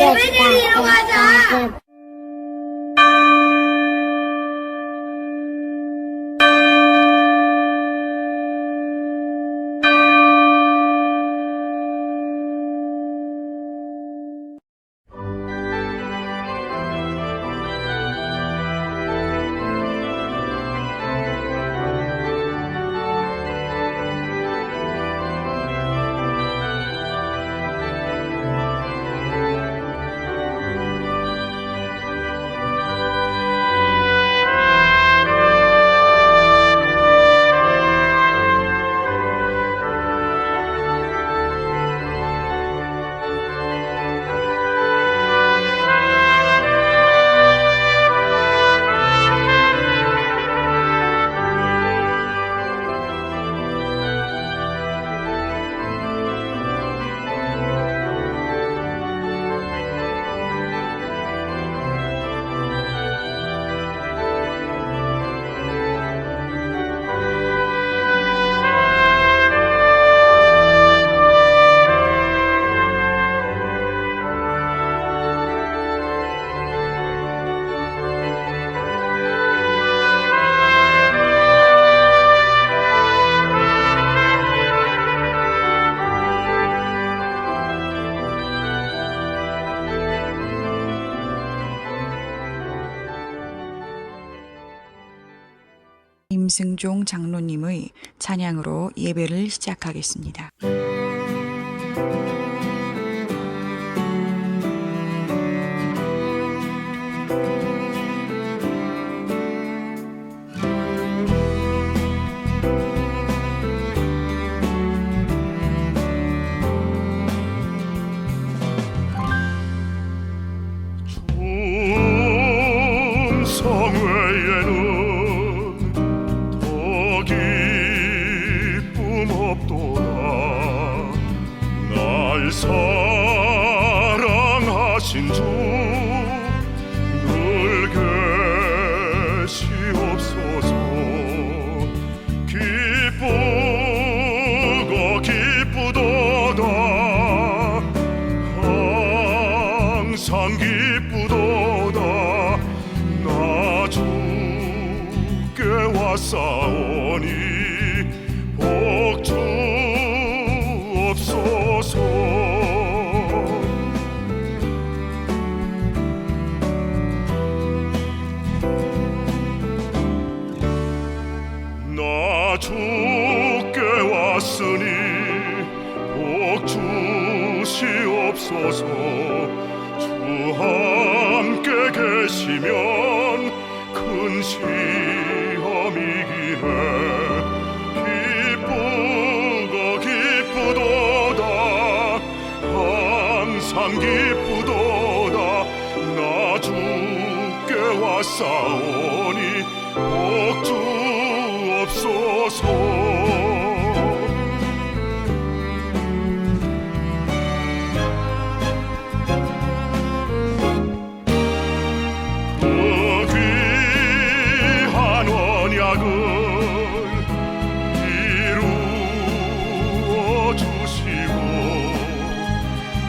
예배드리러 가자. 임승종 장로님의 찬양으로 예배를 시작하겠습니다. 사랑하신 주 늘 계시옵소서. 기쁘고 기쁘도다 항상 기쁘도다 나 주께 왔사오니 복 주옵소서. 주께 왔으니 복 주시옵소서. 주 함께 계시면 큰 시험이기네. 기쁘고 기쁘도다 항상 기쁘도다 나 주께 왔사오니 복 주옵소서. 그 귀한 언약을 이루어 주시고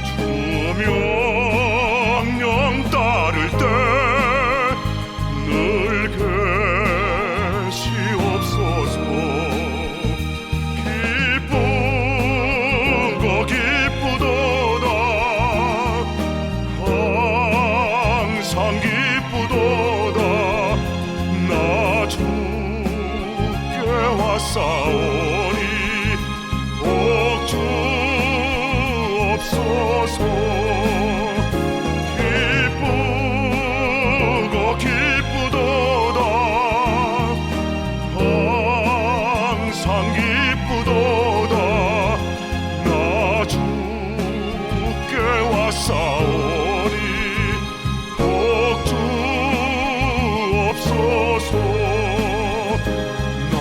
주 명령 따를 때 늘 계시옵소서. 기쁘고 기쁘도다 항상 기쁘도다 나 주께 왔사오니 복 주옵소서. 기쁘고 기쁘도다 항상 기쁘도다 나 주께 왔사오니 복 주옵소서. 나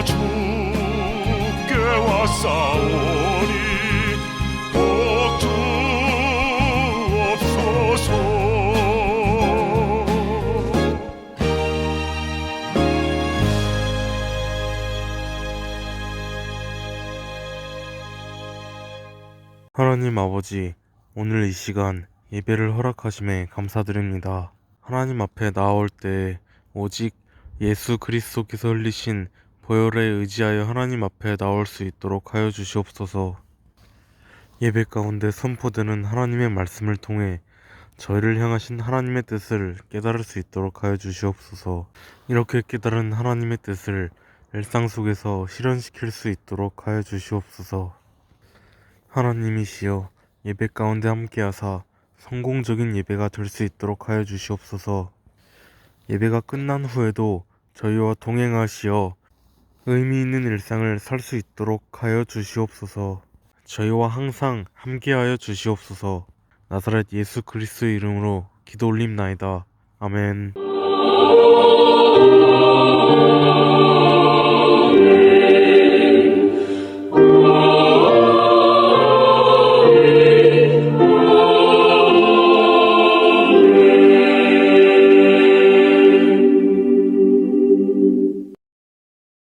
주께 왔사오니 복 주옵소서. 하나님 아버지, 오늘 이 시간 예배를 허락하심에 감사드립니다. 하나님 앞에 나아올 때 오직 예수 그리스도께서 흘리신 보혈에 의지하여 하나님 앞에 나올 수 있도록 하여 주시옵소서. 예배 가운데 선포되는 하나님의 말씀을 통해 저희를 향하신 하나님의 뜻을 깨달을 수 있도록 하여 주시옵소서. 이렇게 깨달은 하나님의 뜻을 일상 속에서 실현시킬 수 있도록 하여 주시옵소서. 하나님이시여, 예배 가운데 함께하사 성공적인 예배가 될 수 있도록 하여 주시옵소서. 예배가 끝난 후에도 저희와 동행하시어 의미 있는 일상을 살 수 있도록 하여 주시옵소서. 저희와 항상 함께하여 주시옵소서. 나사렛 예수 그리스도의 이름으로 기도 올립나이다. 아멘.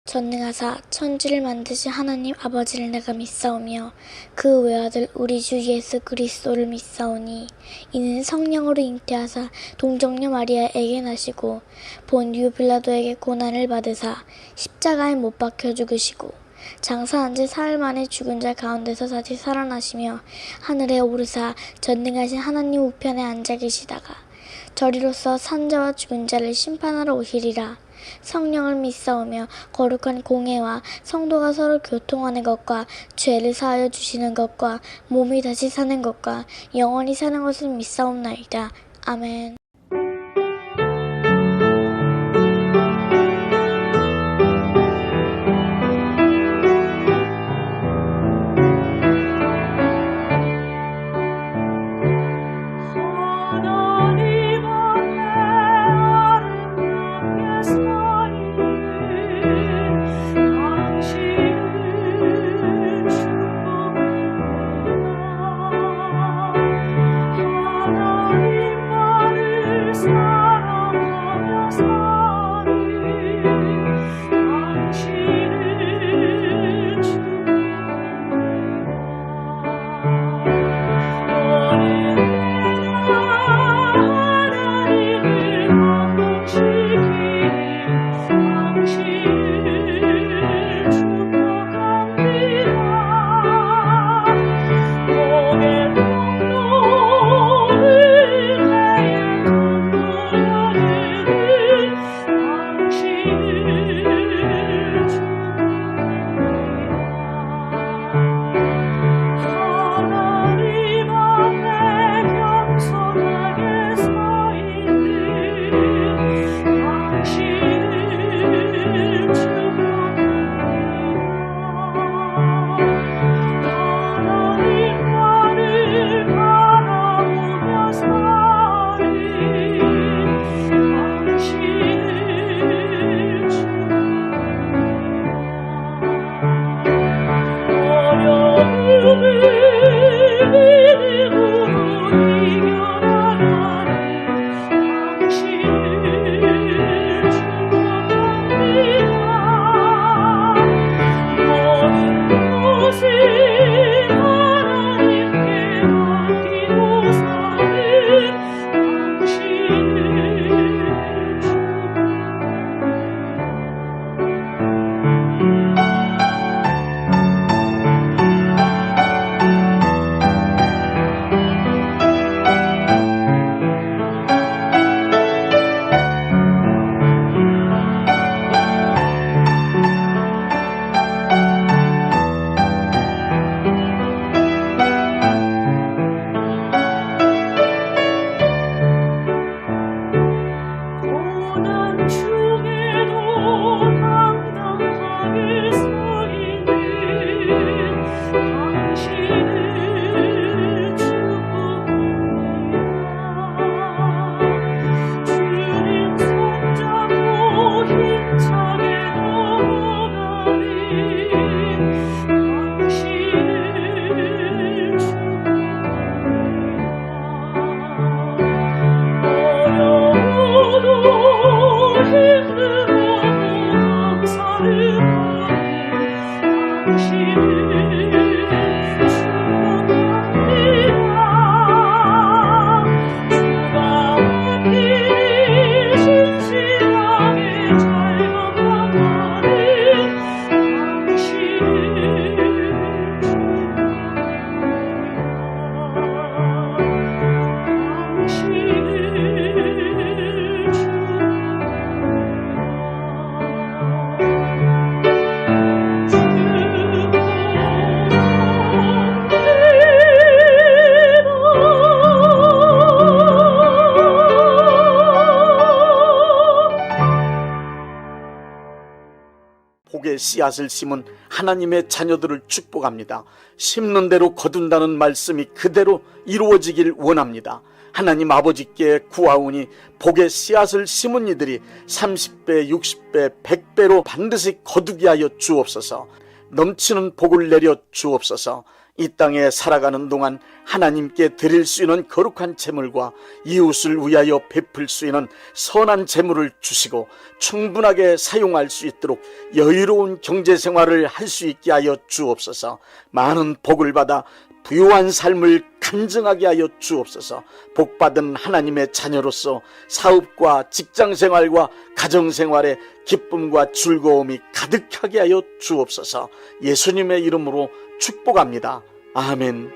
전능하사 천지를 만드신 하나님 아버지를 내가 믿사오며 그 외아들 우리 주 예수 그리스도를 믿사오니 이는 성령으로 잉태하사 동정녀 마리아에게 나시고 본디오 빌라도에게 고난을 받으사 십자가에 못 박혀 죽으시고 장사한 지 사흘 만에 죽은 자 가운데서 다시 살아나시며 하늘에 오르사 전능하신 하나님 우편에 앉아 계시다가 저리로서 산자와 죽은 자를 심판하러 오시리라. 성령을 믿사오며 거룩한 공회와 성도가 서로 교통하는 것과 죄를 사하여 주시는 것과 몸이 다시 사는 것과 영원히 사는 것을 믿사옵나이다. 아멘. 하나님 말을 복의 씨앗을 심은 하나님의 자녀들을 축복합니다. 심는 대로 거둔다는 말씀이 그대로 이루어지길 원합니다. 하나님 아버지께 구하오니 복의 씨앗을 심은 이들이 30배, 60배, 100배로 반드시 거두게 하여 주옵소서. 넘치는 복을 내려 주옵소서. 이 땅에 살아가는 동안 하나님께 드릴 수 있는 거룩한 재물과 이웃을 위하여 베풀 수 있는 선한 재물을 주시고 충분하게 사용할 수 있도록 여유로운 경제생활을 할 수 있게 하여 주옵소서. 많은 복을 받아 부유한 삶을 간증하게 하여 주옵소서. 복받은 하나님의 자녀로서 사업과 직장생활과 가정생활에 기쁨과 즐거움이 가득하게 하여 주옵소서. 예수님의 이름으로 축복합니다. 아멘.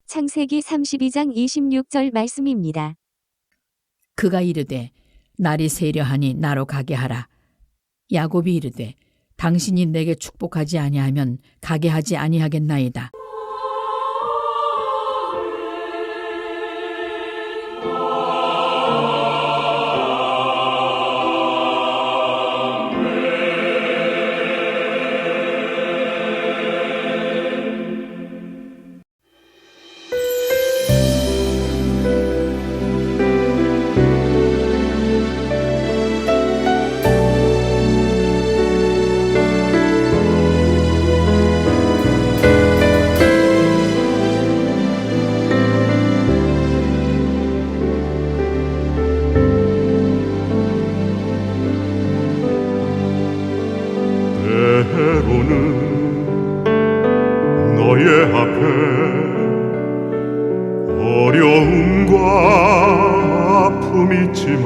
창세기 32장 26절 말씀입니다. 그가 이르되 날이 세려하니 나로 가게 하라. 야곱이 이르되 당신이 내게 축복하지 아니하면 가게 하지 아니하겠나이다. 때로는 너의 앞에 어려움과 아픔이 있지만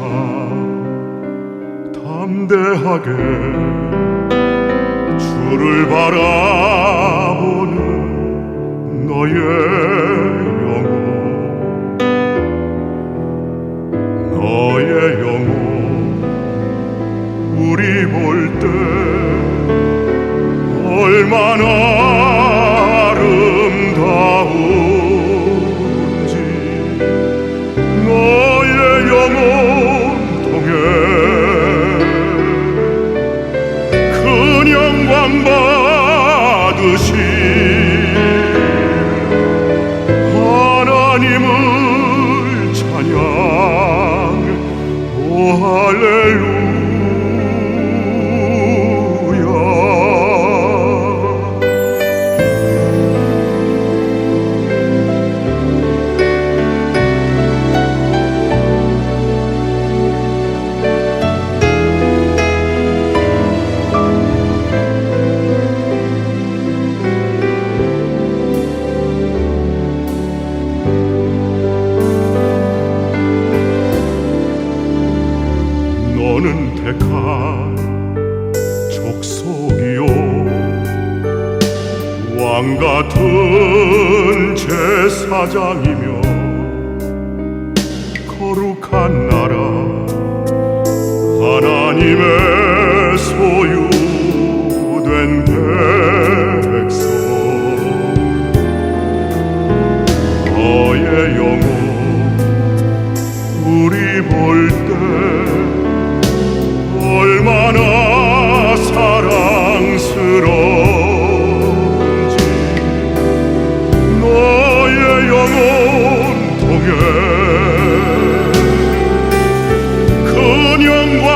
담대하게 주를 바라보는 너의 영혼, 너의 영혼 우리 볼 때 얼마나 아름다운지 너의 영혼 통해 큰 영광 받으시 하나님을 찬양 오 할렐루야. 너는 택한 족속이요 왕같은 제사장이며 거룩한 나라 하나님의 소유된 백성 너의 영혼 우리 볼 때 얼마나 사랑스러운지 너의 영혼 통해 큰 영광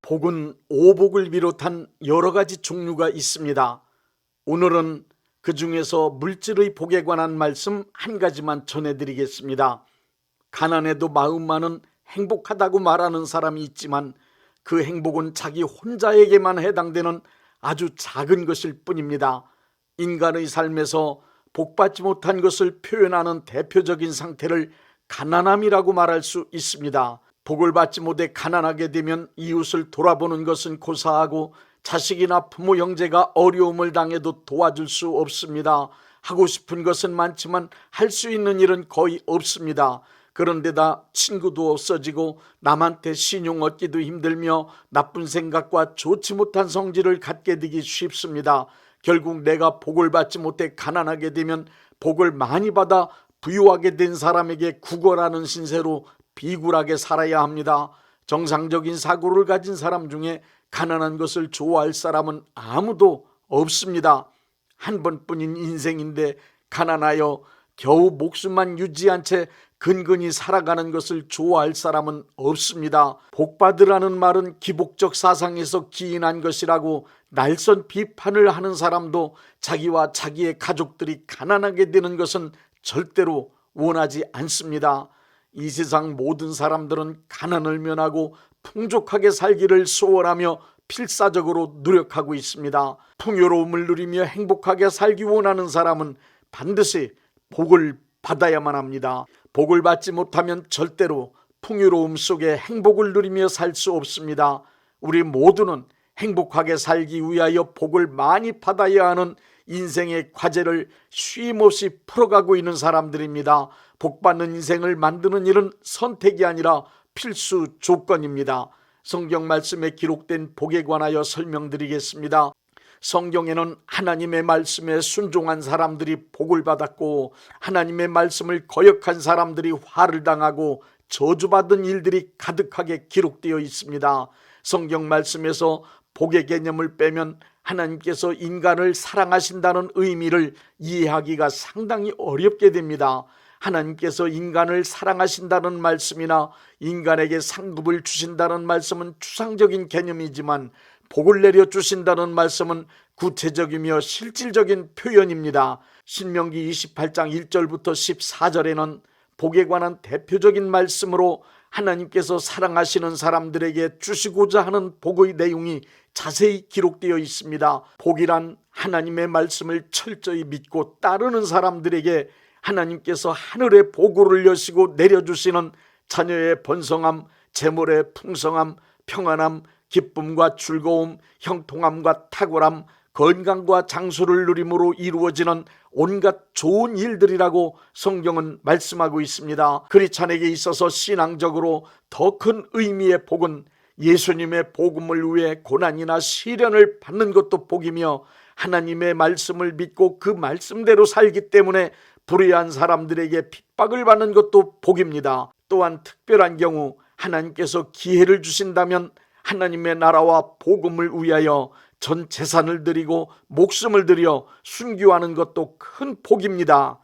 복은 오복을 비롯한 여러 가지 종류가 있습니다. 오늘은 그 중에서 물질의 복에 관한 말씀 한 가지만 전해드리겠습니다. 가난해도 마음만은 행복하다고 말하는 사람이 있지만 그 행복은 자기 혼자에게만 해당되는 아주 작은 것일 뿐입니다. 인간의 삶에서 복받지 못한 것을 표현하는 대표적인 상태를 가난함이라고 말할 수 있습니다. 복을 받지 못해 가난하게 되면 이웃을 돌아보는 것은 고사하고 자식이나 부모 형제가 어려움을 당해도 도와줄 수 없습니다. 하고 싶은 것은 많지만 할 수 있는 일은 거의 없습니다. 그런데다 친구도 없어지고 남한테 신용 얻기도 힘들며 나쁜 생각과 좋지 못한 성질을 갖게 되기 쉽습니다. 결국 내가 복을 받지 못해 가난하게 되면 복을 많이 받아 부유하게 된 사람에게 구걸하는 신세로 비굴하게 살아야 합니다. 정상적인 사고를 가진 사람 중에 가난한 것을 좋아할 사람은 아무도 없습니다. 한 번뿐인 인생인데 가난하여 겨우 목숨만 유지한 채 근근히 살아가는 것을 좋아할 사람은 없습니다. 복받으라는 말은 기복적 사상에서 기인한 것이라고 날선 비판을 하는 사람도 자기와 자기의 가족들이 가난하게 되는 것은 절대로 원하지 않습니다. 이 세상 모든 사람들은 가난을 면하고 풍족하게 살기를 소원하며 필사적으로 노력하고 있습니다. 풍요로움을 누리며 행복하게 살기 원하는 사람은 반드시 복을 받아야만 합니다. 복을 받지 못하면 절대로 풍요로움 속에 행복을 누리며 살 수 없습니다. 우리 모두는 행복하게 살기 위하여 복을 많이 받아야 하는 인생의 과제를 쉼없이 풀어가고 있는 사람들입니다. 복받는 인생을 만드는 일은 선택이 아니라 필수 조건입니다. 성경 말씀에 기록된 복에 관하여 설명드리겠습니다. 성경에는 하나님의 말씀에 순종한 사람들이 복을 받았고 하나님의 말씀을 거역한 사람들이 화를 당하고 저주받은 일들이 가득하게 기록되어 있습니다. 성경 말씀에서 복의 개념을 빼면 하나님께서 인간을 사랑하신다는 의미를 이해하기가 상당히 어렵게 됩니다. 하나님께서 인간을 사랑하신다는 말씀이나 인간에게 상급을 주신다는 말씀은 추상적인 개념이지만 복을 내려주신다는 말씀은 구체적이며 실질적인 표현입니다. 신명기 28장 1절부터 14절에는 복에 관한 대표적인 말씀으로 하나님께서 사랑하시는 사람들에게 주시고자 하는 복의 내용이 자세히 기록되어 있습니다. 복이란 하나님의 말씀을 철저히 믿고 따르는 사람들에게 하나님께서 하늘의 보고를 여시고 내려주시는 자녀의 번성함, 재물의 풍성함, 평안함, 기쁨과 즐거움, 형통함과 탁월함, 건강과 장수를 누림으로 이루어지는 온갖 좋은 일들이라고 성경은 말씀하고 있습니다. 크리스찬에게 있어서 신앙적으로 더 큰 의미의 복은 예수님의 복음을 위해 고난이나 시련을 받는 것도 복이며 하나님의 말씀을 믿고 그 말씀대로 살기 때문에 불의한 사람들에게 핍박을 받는 것도 복입니다. 또한 특별한 경우 하나님께서 기회를 주신다면 하나님의 나라와 복음을 위하여 전 재산을 드리고 목숨을 들여 순교하는 것도 큰 복입니다.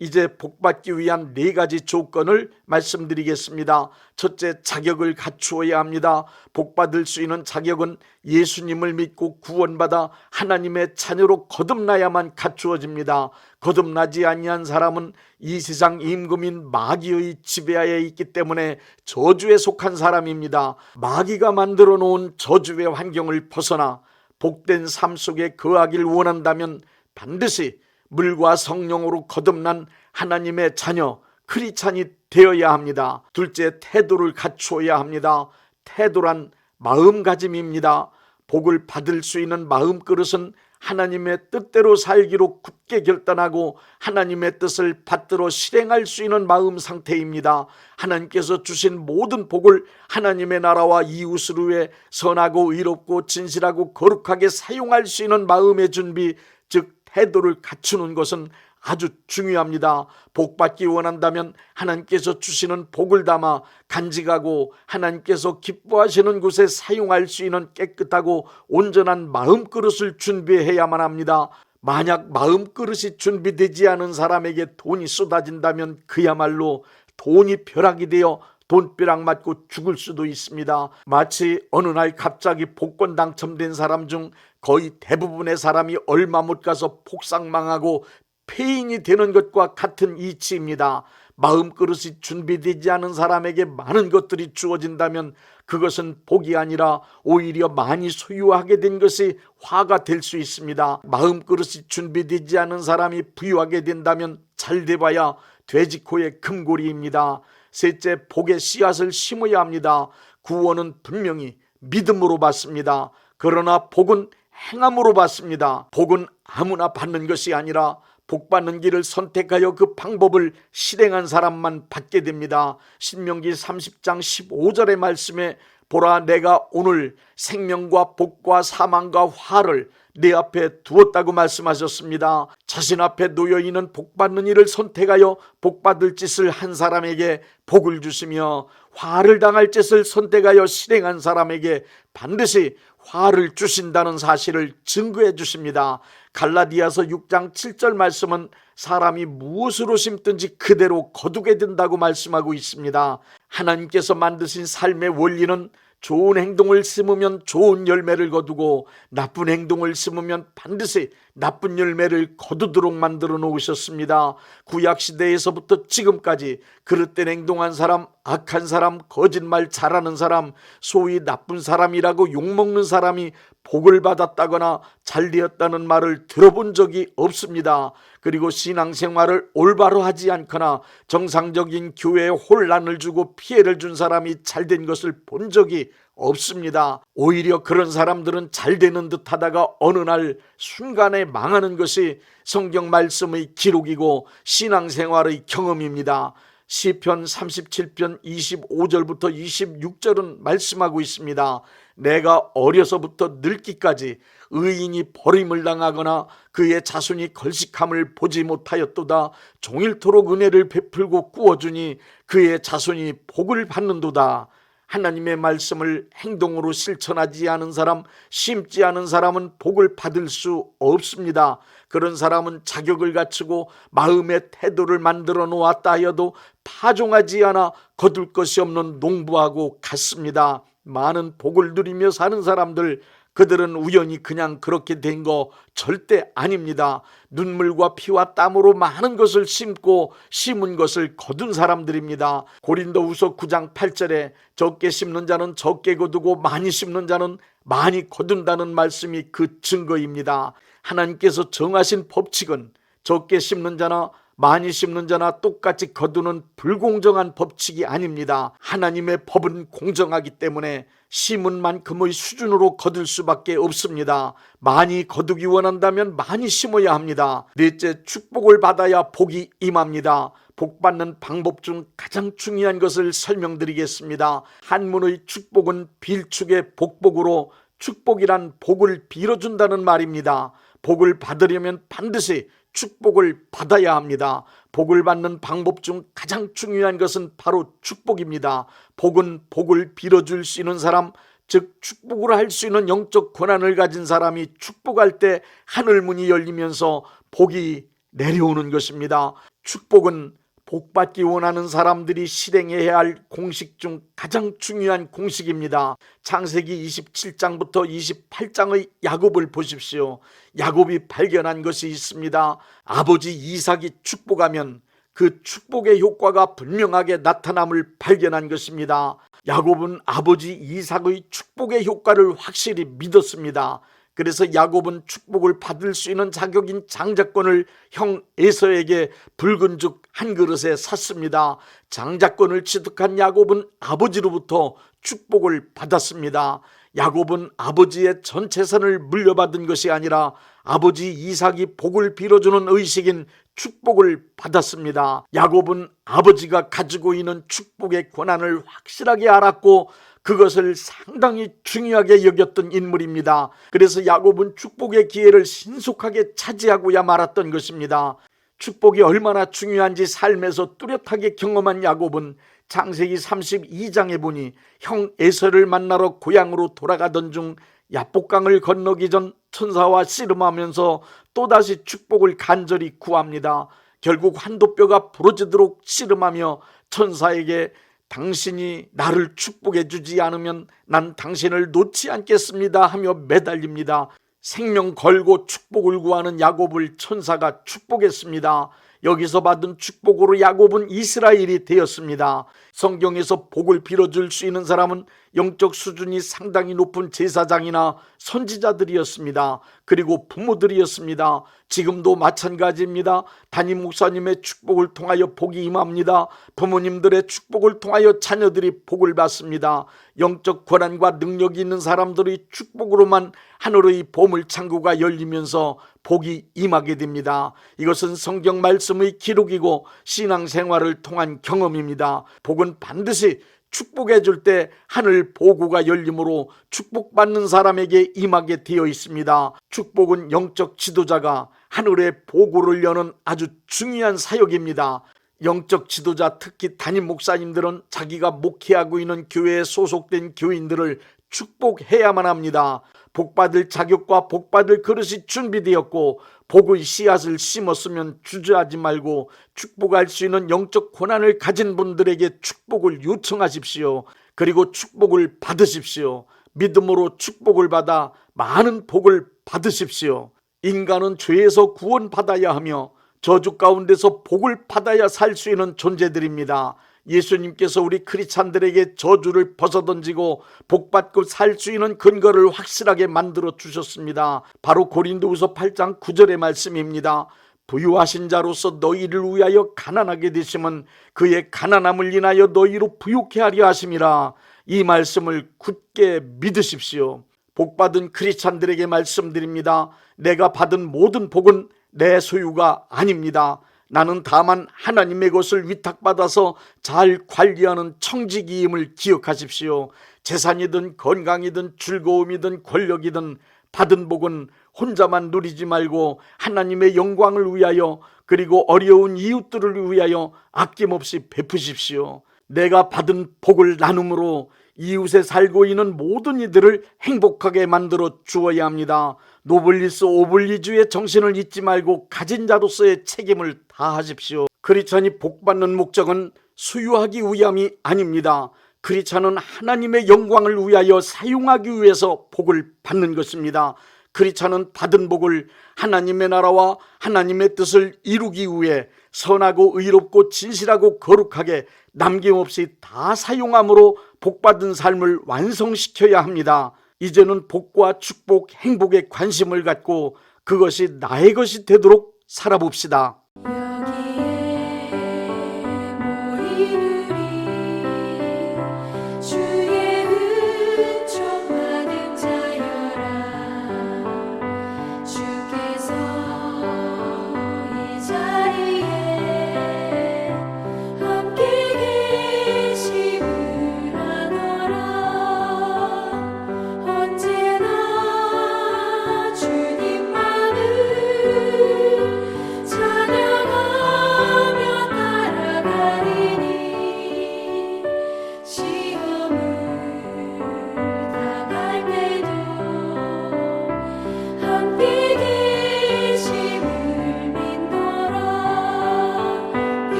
이제 복받기 위한 4가지 조건을 말씀드리겠습니다. 첫째, 자격을 갖추어야 합니다. 복받을 수 있는 자격은 예수님을 믿고 구원받아 하나님의 자녀로 거듭나야만 갖추어집니다. 거듭나지 아니한 사람은 이 세상 임금인 마귀의 지배하에 있기 때문에 저주에 속한 사람입니다. 마귀가 만들어 놓은 저주의 환경을 벗어나 복된 삶 속에 거하길 원한다면 반드시 물과 성령으로 거듭난 하나님의 자녀 크리스찬이 되어야 합니다. 둘째, 태도를 갖추어야 합니다. 태도란 마음가짐입니다. 복을 받을 수 있는 마음그릇은 하나님의 뜻대로 살기로 굳게 결단하고 하나님의 뜻을 받들어 실행할 수 있는 마음 상태입니다. 하나님께서 주신 모든 복을 하나님의 나라와 이웃을 위해 선하고 의롭고 진실하고 거룩하게 사용할 수 있는 마음의 준비, 즉 태도를 갖추는 것은 아주 중요합니다. 복받기 원한다면 하나님께서 주시는 복을 담아 간직하고 하나님께서 기뻐하시는 곳에 사용할 수 있는 깨끗하고 온전한 마음그릇을 준비해야만 합니다. 만약 마음그릇이 준비되지 않은 사람에게 돈이 쏟아진다면 그야말로 돈이 벼락이 되어 돈벼락 맞고 죽을 수도 있습니다. 마치 어느 날 갑자기 복권 당첨된 사람 중 거의 대부분의 사람이 얼마 못 가서 폭삭망하고 폐인이 되는 것과 같은 이치입니다. 마음그릇이 준비되지 않은 사람에게 많은 것들이 주어진다면 그것은 복이 아니라 오히려 많이 소유하게 된 것이 화가 될 수 있습니다. 마음그릇이 준비되지 않은 사람이 부유하게 된다면 잘돼봐야 돼지코의 금고리입니다. 셋째, 복의 씨앗을 심어야 합니다. 구원은 분명히 믿음으로 받습니다. 그러나 복은 행함으로 받습니다. 복은 아무나 받는 것이 아니라 복 받는 길을 선택하여 그 방법을 실행한 사람만 받게 됩니다. 신명기 30장 15절의 말씀에 보라, 내가 오늘 생명과 복과 사망과 화를 내 앞에 두었다고 말씀하셨습니다. 자신 앞에 놓여있는 복받는 일을 선택하여 복받을 짓을 한 사람에게 복을 주시며 화를 당할 짓을 선택하여 실행한 사람에게 반드시 화를 주신다는 사실을 증거해 주십니다. 갈라디아서 6장 7절 말씀은 사람이 무엇으로 심든지 그대로 거두게 된다고 말씀하고 있습니다. 하나님께서 만드신 삶의 원리는 좋은 행동을 심으면 좋은 열매를 거두고 나쁜 행동을 심으면 반드시 나쁜 열매를 거두도록 만들어 놓으셨습니다. 구약시대에서부터 지금까지 그릇된 행동한 사람, 악한 사람, 거짓말 잘하는 사람, 소위 나쁜 사람이라고 욕먹는 사람이 복을 받았다거나 잘되었다는 말을 들어본 적이 없습니다. 그리고 신앙생활을 올바로 하지 않거나 정상적인 교회에 혼란을 주고 피해를 준 사람이 잘된 것을 본 적이 없습니다. 오히려 그런 사람들은 잘되는 듯 하다가 어느 날 순간에 망하는 것이 성경 말씀의 기록이고 신앙생활의 경험입니다. 시편 37편 25절부터 26절은 말씀하고 있습니다. 내가 어려서부터 늙기까지 의인이 버림을 당하거나 그의 자손이 걸식함을 보지 못하였도다. 종일토록 은혜를 베풀고 꾸어주니 그의 자손이 복을 받는도다. 하나님의 말씀을 행동으로 실천하지 않은 사람, 심지 않은 사람은 복을 받을 수 없습니다. 그런 사람은 자격을 갖추고 마음의 태도를 만들어 놓았다 하여도 파종하지 않아 거둘 것이 없는 농부하고 같습니다. 많은 복을 누리며 사는 사람들, 그들은 우연히 그냥 그렇게 된 거 절대 아닙니다. 눈물과 피와 땀으로 많은 것을 심고 심은 것을 거둔 사람들입니다. 고린도후서 9장 8절에 적게 심는 자는 적게 거두고 많이 심는 자는 많이 거둔다는 말씀이 그 증거입니다. 하나님께서 정하신 법칙은 적게 심는 자나 많이 심는 자나 똑같이 거두는 불공정한 법칙이 아닙니다. 하나님의 법은 공정하기 때문에 심은 만큼의 수준으로 거둘 수밖에 없습니다. 많이 거두기 원한다면 많이 심어야 합니다. 넷째, 축복을 받아야 복이 임합니다. 복 받는 방법 중 가장 중요한 것을 설명드리겠습니다. 한문의 축복은 빌축의 복복으로 축복이란 복을 빌어준다는 말입니다. 복을 받으려면 반드시 축복을 받아야 합니다. 복을 받는 방법 중 가장 중요한 것은 바로 축복입니다. 복은 복을 빌어줄 수 있는 사람, 즉 축복을 할 수 있는 영적 권한을 가진 사람이 축복할 때 하늘문이 열리면서 복이 내려오는 것입니다. 축복은 복받기 원하는 사람들이 실행해야 할 공식 중 가장 중요한 공식입니다. 창세기 27장부터 28장의 야곱을 보십시오. 야곱이 발견한 것이 있습니다. 아버지 이삭이 축복하면 그 축복의 효과가 분명하게 나타남을 발견한 것입니다. 야곱은 아버지 이삭의 축복의 효과를 확실히 믿었습니다. 그래서 야곱은 축복을 받을 수 있는 자격인 장자권을 형 에서에게 붉은 죽 한 그릇에 샀습니다. 장자권을 취득한 야곱은 아버지로부터 축복을 받았습니다. 야곱은 아버지의 전 재산을 물려받은 것이 아니라 아버지 이삭이 복을 빌어주는 의식인 축복을 받았습니다. 야곱은 아버지가 가지고 있는 축복의 권한을 확실하게 알았고 그것을 상당히 중요하게 여겼던 인물입니다. 그래서 야곱은 축복의 기회를 신속하게 차지하고야 말았던 것입니다. 축복이 얼마나 중요한지 삶에서 뚜렷하게 경험한 야곱은 창세기 32장에 보니 형 에서를 만나러 고향으로 돌아가던 중 야복강을 건너기 전 천사와 씨름하면서 또다시 축복을 간절히 구합니다. 결국 환도뼈가 부러지도록 씨름하며 천사에게 당신이 나를 축복해 주지 않으면 난 당신을 놓지 않겠습니다 하며 매달립니다. 생명 걸고 축복을 구하는 야곱을 천사가 축복했습니다. 여기서 받은 축복으로 야곱은 이스라엘이 되었습니다. 성경에서 복을 빌어줄 수 있는 사람은 영적 수준이 상당히 높은 제사장이나 선지자들이었습니다. 그리고 부모들이었습니다. 지금도 마찬가지입니다. 담임 목사님의 축복을 통하여 복이 임합니다. 부모님들의 축복을 통하여 자녀들이 복을 받습니다. 영적 권한과 능력이 있는 사람들의 축복으로만 하늘의 보물 창구가 열리면서 복이 임하게 됩니다. 이것은 성경 말씀의 기록이고 신앙생활을 통한 경험입니다. 복은 반드시 축복해 줄 때 하늘 보구가 열리므로 축복받는 사람에게 임하게 되어 있습니다. 축복은 영적 지도자가 하늘의 보구를 여는 아주 중요한 사역입니다. 영적 지도자, 특히 담임 목사님들은 자기가 목회하고 있는 교회에 소속된 교인들을 축복해야만 합니다. 복받을 자격과 복받을 그릇이 준비되었고 복의 씨앗을 심었으면 주저하지 말고 축복할 수 있는 영적 권한을 가진 분들에게 축복을 요청하십시오. 그리고 축복을 받으십시오. 믿음으로 축복을 받아 많은 복을 받으십시오. 인간은 죄에서 구원받아야 하며 저주 가운데서 복을 받아야 살 수 있는 존재들입니다. 예수님께서 우리 크리스찬들에게 저주를 벗어던지고 복받고 살 수 있는 근거를 확실하게 만들어 주셨습니다. 바로 고린도후서 8장 9절의 말씀입니다. 부유하신 자로서 너희를 위하여 가난하게 되심은 그의 가난함을 인하여 너희로 부유케 하려 하심이라. 이 말씀을 굳게 믿으십시오. 복받은 크리스찬들에게 말씀드립니다. 내가 받은 모든 복은 내 소유가 아닙니다. 나는 다만 하나님의 것을 위탁받아서 잘 관리하는 청지기임을 기억하십시오. 재산이든 건강이든 즐거움이든 권력이든 받은 복은 혼자만 누리지 말고 하나님의 영광을 위하여 그리고 어려운 이웃들을 위하여 아낌없이 베푸십시오. 내가 받은 복을 나눔으로 이웃에 살고 있는 모든 이들을 행복하게 만들어 주어야 합니다. 노블리스 오블리주의 정신을 잊지 말고 가진 자로서의 책임을 다하십시오. 크리스찬이 복받는 목적은 수유하기 위함이 아닙니다. 크리스찬은 하나님의 영광을 위하여 사용하기 위해서 복을 받는 것입니다. 크리스찬은 받은 복을 하나님의 나라와 하나님의 뜻을 이루기 위해 선하고 의롭고 진실하고 거룩하게 남김없이 다 사용함으로 복받은 삶을 완성시켜야 합니다. 이제는 복과 축복, 행복에 관심을 갖고 그것이 나의 것이 되도록 살아봅시다.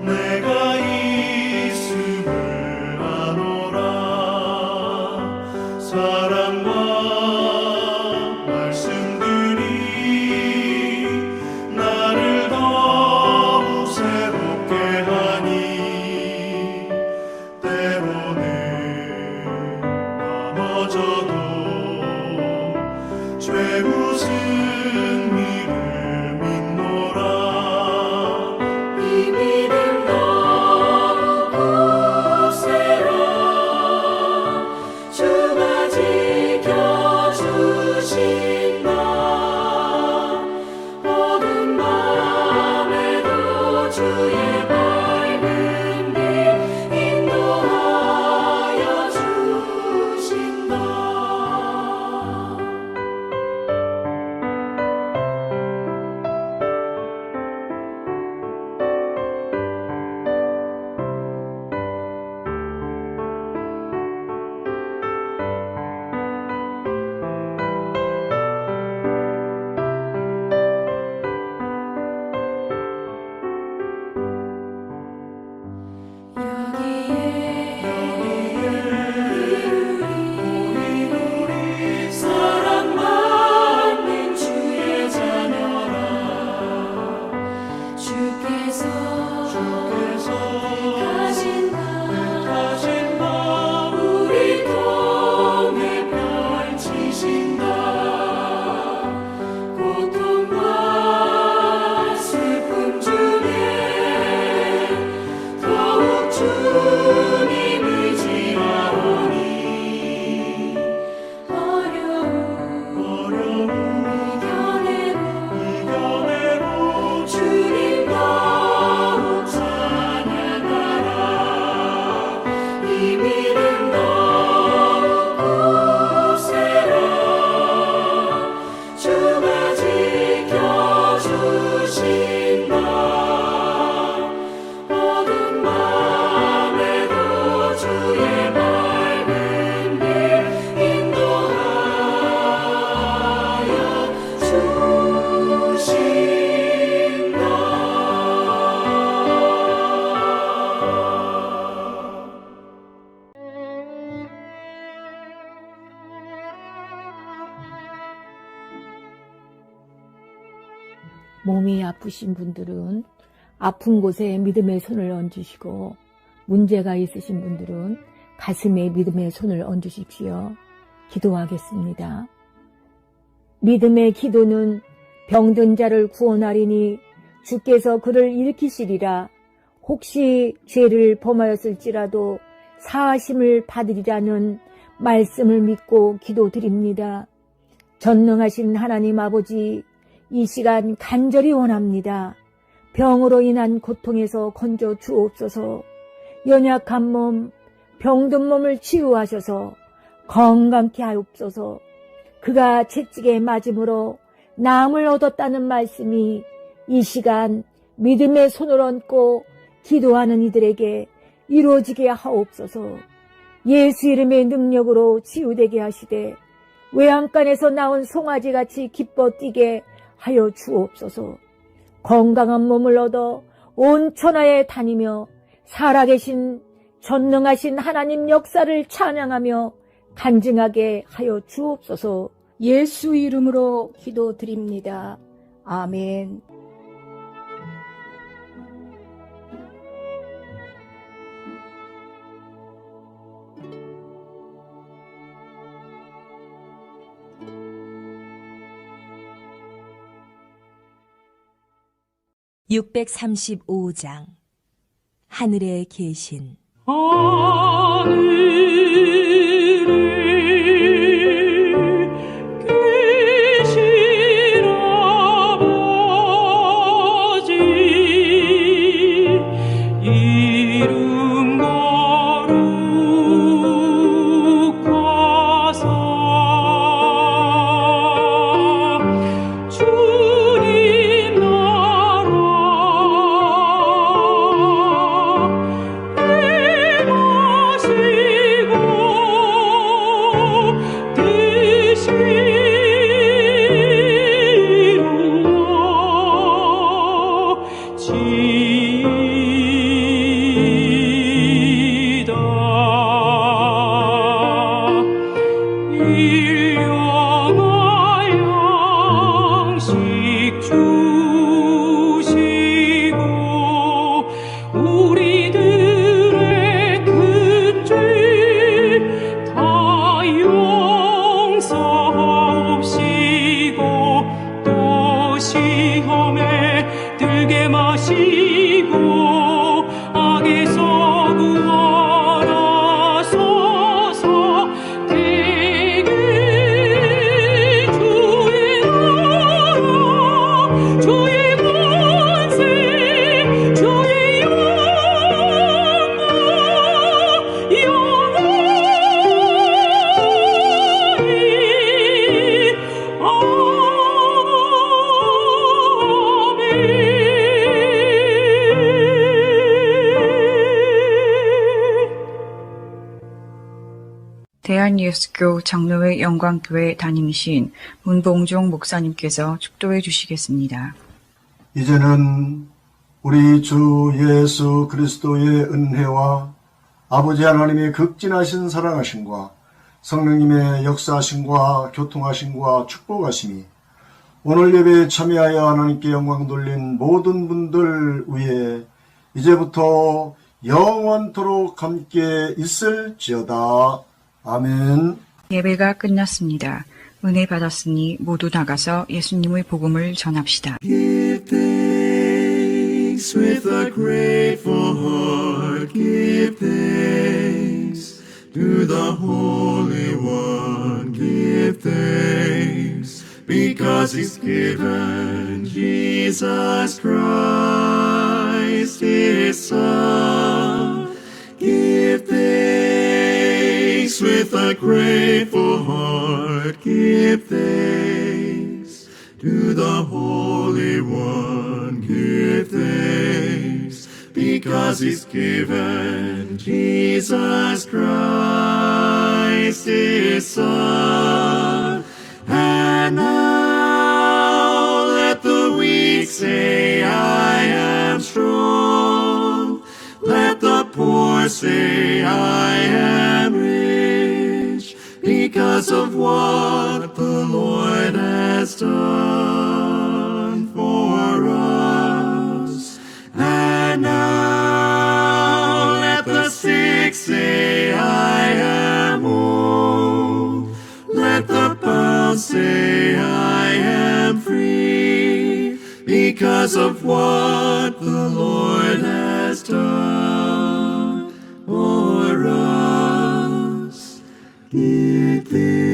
내가 있음을 아노라. 몸이 아프신 분들은 아픈 곳에 믿음의 손을 얹으시고 문제가 있으신 분들은 가슴에 믿음의 손을 얹으십시오. 기도하겠습니다. 믿음의 기도는 병든 자를 구원하리니 주께서 그를 일으키시리라. 혹시 죄를 범하였을지라도 사하심을 받으리라는 말씀을 믿고 기도드립니다. 전능하신 하나님 아버지, 이 시간 간절히 원합니다. 병으로 인한 고통에서 건져 주옵소서. 연약한 몸, 병든 몸을 치유하셔서 건강케 하옵소서. 그가 채찍에 맞음으로 나음을 얻었다는 말씀이 이 시간 믿음의 손을 얹고 기도하는 이들에게 이루어지게 하옵소서. 예수 이름의 능력으로 치유되게 하시되 외양간에서 나온 송아지같이 기뻐 뛰게 하여 주옵소서. 건강한 몸을 얻어 온 천하에 다니며 살아계신 전능하신 하나님 역사를 찬양하며 간증하게 하여 주옵소서. 예수 이름으로 기도드립니다. 아멘. (635장) 하늘에 계신 대한예수교 장로회 영광교회 담임이신 문봉종 목사님께서 축도해 주시겠습니다. 이제는 우리 주 예수 그리스도의 은혜와 아버지 하나님의 극진하신 사랑하심과 성령님의 역사하심과 교통하심과 축복하심이 오늘 예배에 참여하여 하나님께 영광 돌린 모든 분들 위에 이제부터 영원토록 함께 있을지어다. 아멘. 예배가 끝났습니다. 은혜 받았으니 모두 나가서 예수님의 복음을 전합시다. Give thanks with a grateful heart. Give thanks to the Holy One. Give thanks because He's given Jesus Christ His Son. Give thanks with a grateful heart. Give thanks to the Holy One. Give thanks because He's given Jesus Christ His Son. And now let the weak say, I am strong. Let the poor say, I am rich, because of what the Lord has done for because of what the Lord has done for us. Give thanks.